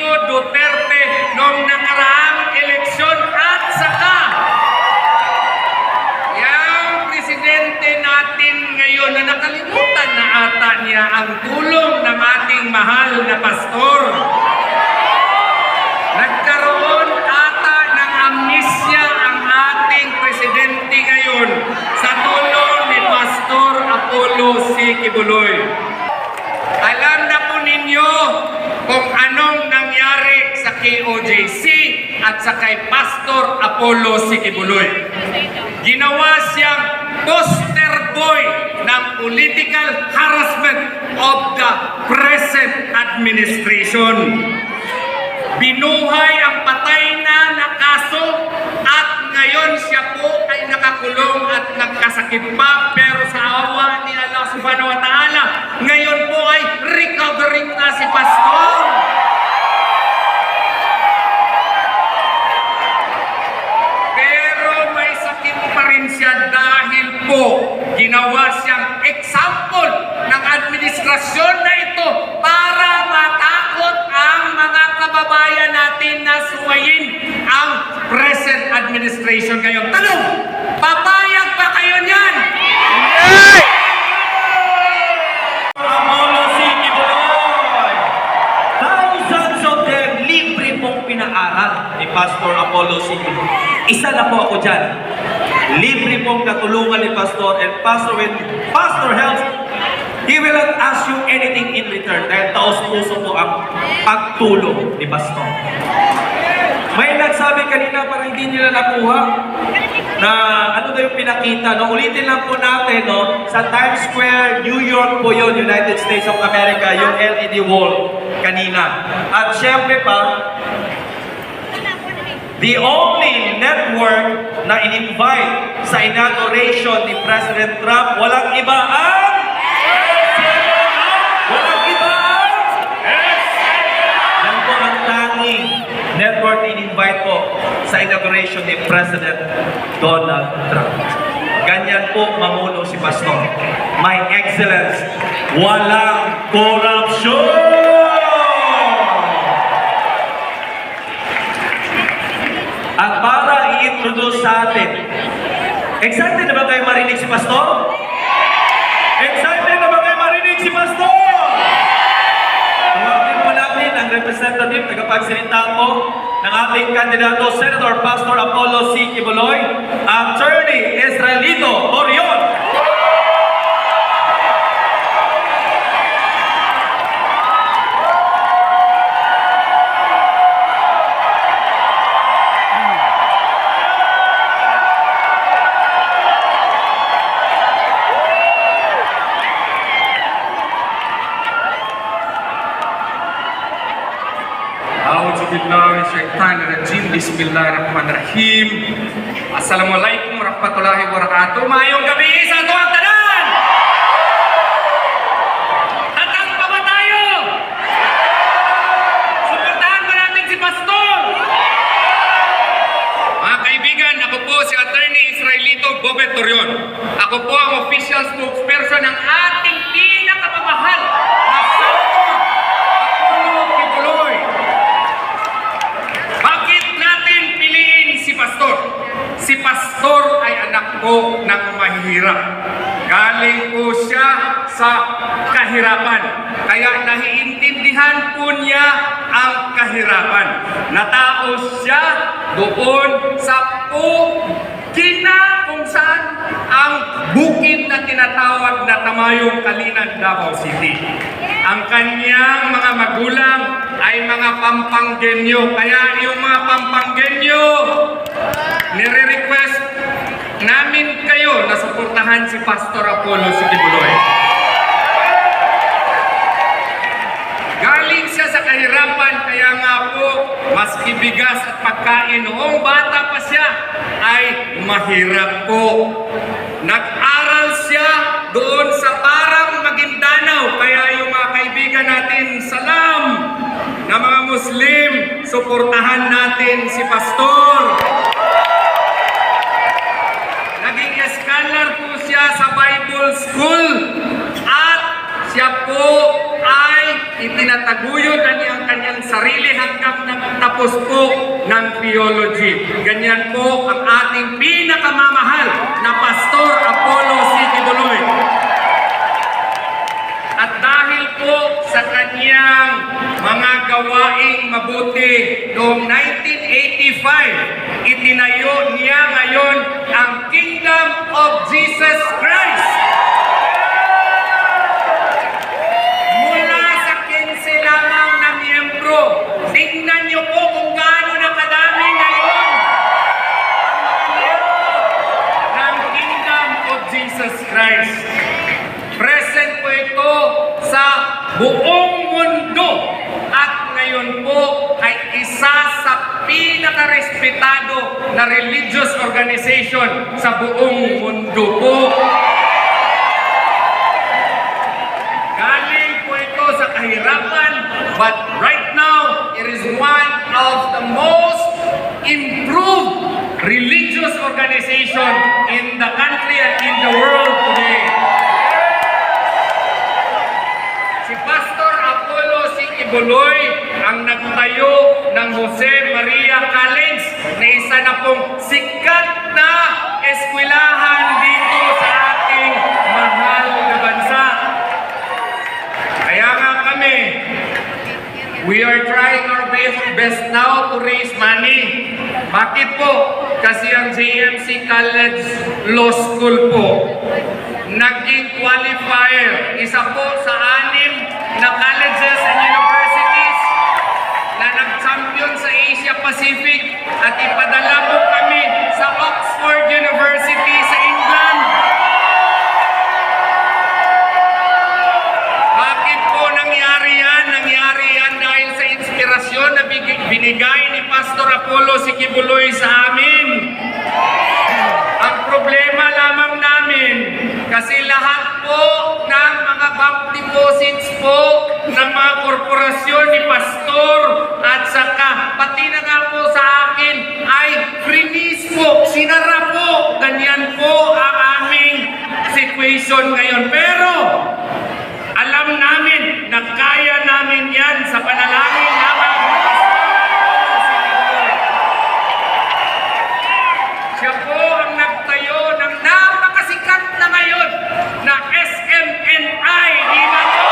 Rodrigo Duterte noong nakaraang eleksyon at saka yung presidente natin ngayon na nakalimutan na ata niya ang tulong ng ating mahal na pastor. Nagkaroon ata ng amnesia ang ating presidente ngayon sa tulong ni Pastor Apollo C. Quiboloy. Alam na po ninyo kung anong nangyari sa KOJC at sa kay Pastor Apollo C. Quiboloy. Ginawa siyang poster boy ng political harassment of the present administration. Binuhay ang patay na kaso at ngayon siya po ay nakakulong at nagkasakit pa, pero sa awa ni Allah Subhanahu wa Ta'ala, ngayon po ay recovering na si Pastor. Pero may sakit pa rin siya dahil po ginawa siyang example ng administrasyon na ito para matakot ang mga kababayan natin na suwayin ang present administration ngayon. Tanong, papayag ba kayo niyan? Apollo C. Quiboloy! Thousands of them libre pong pinaaral ni Pastor Apollo C. Quiboloy. Isa na po ako dyan. Libre pong katulungan ni Pastor, and Pastor, when Pastor helps, he will not ask you anything in return dahil taos-puso po ang pagtulong ni Pastor. May nagsabi kanina parang hindi nila nakuha na ano daw yung pinakita. No? Ulitin lang po natin, no? Sa Times Square, New York po yun, United States of America, yung LED wall kanina. At syempre pa, the only network na in-invite sa inauguration ni President Trump, walang iba ang yan po ang tanging network na in-invite po sa inauguration ni President Donald Trump. Ganyan po mamuno si Pastor. My Excellence, walang korupsyon! At para i-introduce sa atin, excited na ba kayo marinig si Pastor? Excited na ba kayo marinig si Pastor? Tawagin po natin ang representative, tagapagsalita po ng ating kandidato, Senator Pastor Apollo C. Quiboloy, Attorney Israelito Orion. Bismillahirrahmanirrahim. Assalamualaikum warahmatullahi wabarakatuh. Mayong gabi sa tuwang tanan! Tatang pa ba tayo? Suportahan ba natin si Pastor? Mga kaibigan, ako po si Attorney Israelito Bobet Torion. Ako po ang official spokesperson ng ating pinakamamahal na Senator Apollo Quiboloy. Bakit natin piliin si Pastor? Si Pastor ay anak ko ng mahihirap. Galing po siya sa kahirapan. Kaya nahiintindihan po niya ang kahirapan. Nataos siya doon sa Pugina, kung saan ang bukid na tinatawag na Tamayong Kalinan, Davao City. Ang kanyang mga magulang ay mga Pampanggenyo. Kaya yung mga Pampanggenyo, nire-request namin kayo na suportahan si Pastor Apollo C. Quiboloy. Galing siya sa kahirapan, kaya nga po, maski bigas at pagkain noong bata pa siya, ay mahirap po. Nag-aral siya doon sa Parang Maguindanao, kaya yung mga kaibigan natin, salam na mga Muslim, suportahan natin si Pastor. Naging scholar po siya sa Bible School at siya po ay itinataguyod ang kanyang sarili hanggang theology. Ganyan po ang ating pinakamamahal na Pastor Apollo C. Kibuloy. At dahil po sa kanyang mga gawaing mabuti noong 1985, itinayo niya ngayon ang Kingdom of Jesus Christ. Mula sa 15 lamang na miyembro, tingnan niyo po kung gaano na kadami ngayon ang miyembro ng Kingdom of Jesus Christ. Present po ito sa buong mundo at ngayon po ay isa sa pinakarespetado na religious organization sa buong mundo po. Galing po ito sa kahirapan, but right now it is one of the most improved religious organization in the country and in the world today. Si Pastor Apollo C. Kibuloy ang nagtayo ng Jose Maria College na isa na pong sikat na eskwelahan dito sa ating mahal na bansa. Kaya nga kami, we are trying our best now to raise money. Bakit po? Kasi ang JMC College Law School po, naging qualifier, isa po sa 6 na colleges and universities na nag-champion sa Asia Pacific at ipadala po kami sa Oxford University sa England. Bakit po nangyari yan? Nangyari yan dahil sa inspirasyon na binigay ni Pastor Apollo C. Kibuloy sa amin. Ang problema lamang namin, kasi lahat po ng mga bank deposits po ng mga korporasyon ni Pastor at saka pati na nga po sa akin ay freeze po, sinara po. Ganyan po ang aming situation ngayon. Pero alam namin na kaya namin yan sa panalangin lamang ni Pastor. Siya po ang nagtayo ng napakasikat na ngayon na SMNI. Di ba po?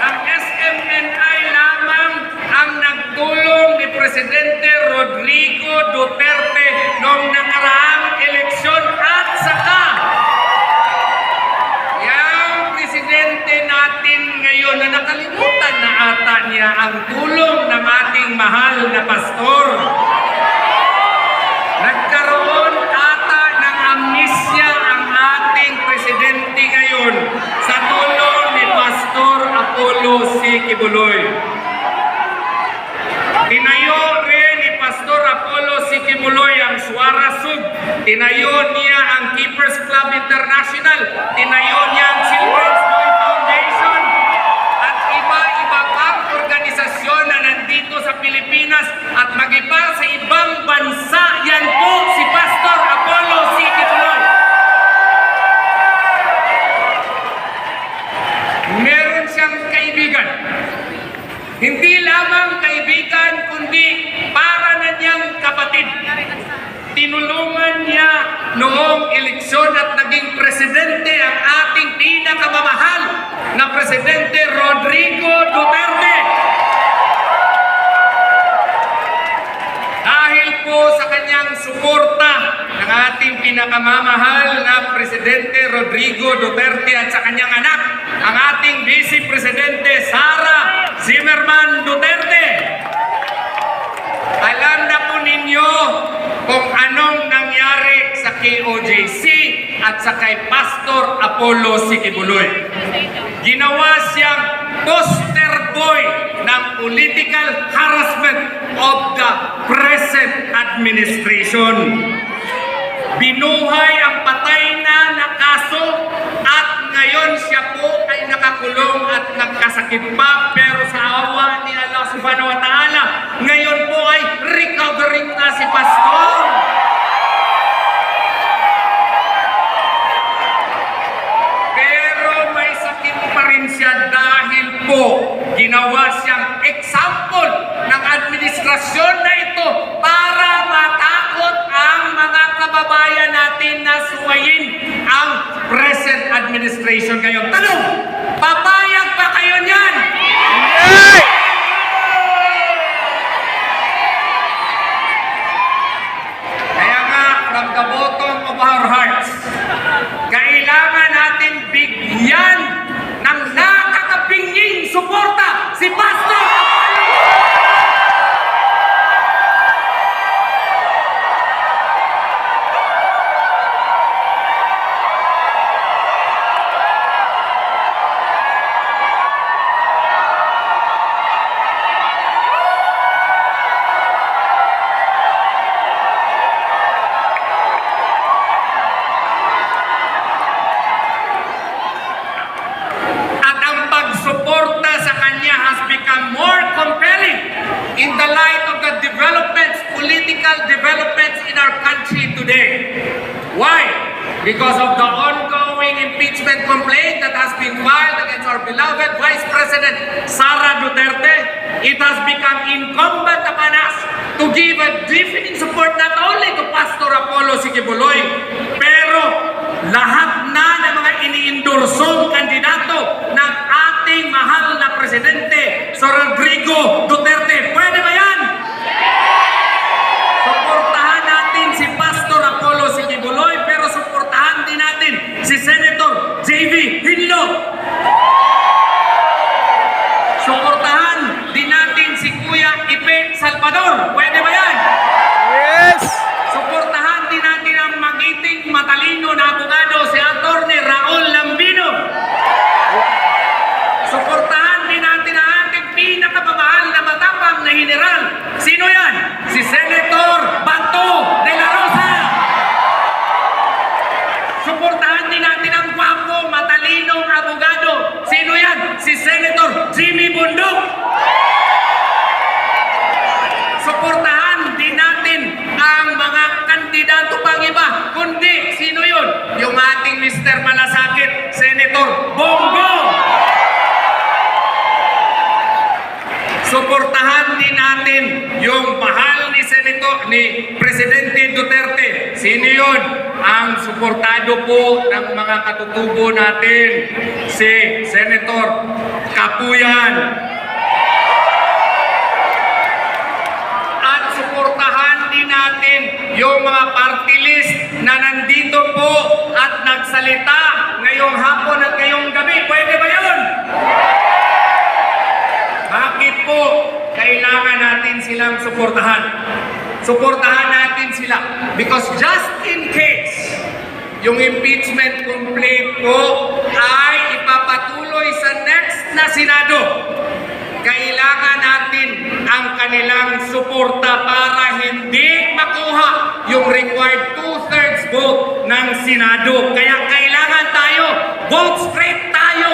Ang SMNI lamang ang nagtulong ni Presidente Rodrigo Duterte noong nakaraang eleksyon at saka yung presidente natin ngayon na nakalimutan na ata niya ang tulong ng ating mahal na pastor. Nagkaroon ata ng amnesia ang ating presidente ngayon sa tulong ni Pastor Apollo C. Kibuloy. Tinayo rin ni Pastor Apollo C. Kibuloy ang Suara Sud. Tinayo niya ang Keepers Club International. Tinayo niya ang Children's Joy Foundation. At iba-iba pang organisasyon na nandito sa Pilipinas at mag-iba sa ibang bansa. Yan po si Pastor Apollo C. Kibuloy. Meron siyang kaibigan. Hindi lamang kaibigan, kundi para na niyang kapatid. Tinulungan niya noong eleksyon at naging presidente ang ating pinakamamahal na Presidente Rodrigo Duterte. Dahil po sa kanyang suporta ng ating pinakamamahal na Presidente Rodrigo Duterte at sa kanyang anak, ang ating Vice Presidente Sara Zimmerman Duterte. Alam na po ninyo kung anong nangyari sa KOJC at sa kay Pastor Apollo C. Kibuloy. Ginawa siyang poster boy ng political harassment of the present administration. Binuhay ang patay na kaso at ngayon siya po ay nakakulong at nagkasakit pa, pero sa awa ni Allah Subhanahu wa Ta'ala, ngayon po ay recovering na si Pastor. Pero may sakit pa rin siya dahil po ginawa siyang example ng administrasyon na ito para matakot ang mga kababayan natin na suwayin ang present administration ngayon. Tanong, papayag ba kayo niyan? Kaya nga, from the bottom of our hearts, kailangan natin bigyan ng nakakapinging suporta si Pastor Apollo. At ang pagsuporta sa kanya has become more compelling in the light of the developments, political developments in our country today. Why? Because of the ongoing impeachment complaint that has been filed against our beloved Vice President Sara Duterte, it has become incumbent upon us to give a deafening support not only to Pastor Apollo Sikibuloy, pero lahat na ng mga iniindorsong kandidato ng ating mahal na Presidente, Sir Rodrigo Duterte. Pwede ba yan? Suportahan natin si Pastor Apollo Sikibuloy, pero suportahan din natin si Senator J.V. Hinlo. Suportahan din natin si Kuya Ipe Salvador. Pwede ba yan? Yes! Suportahan din natin ang magiting matalino na abogado si Atty. Raul Lambino. Suportahan din natin ang ating pinakamamahal na matapang na general. Sino yan? Si Senator Bato de la Rosa. Suportahan din natin ang gwapo, matalinong abogado. Sino yan? Si Senator Jimmy Bundok. Suportahan din natin ang mga kandidato pang iba. Kundi, sino yun? Yung ating Mr. Malasakit, Senator Bongo. Suportahan din natin yung mahal ni Presidente Duterte. Sino yun? Ang suportado po ng mga katutubo natin, si Senator Kapuyan. At suportahan din natin yung mga party list na nandito po at nagsalita ngayong hapon at ngayong gabi. Pwede ba yun? Bakit po kailangan natin silang suportahan? Suportahan natin sila because just in case yung impeachment complaint po ay ipapatuloy sa next na Senado, kailangan natin ang kanilang suporta para hindi makuha yung required 2/3 vote ng Senado. Kaya kailangan tayo, vote straight tayo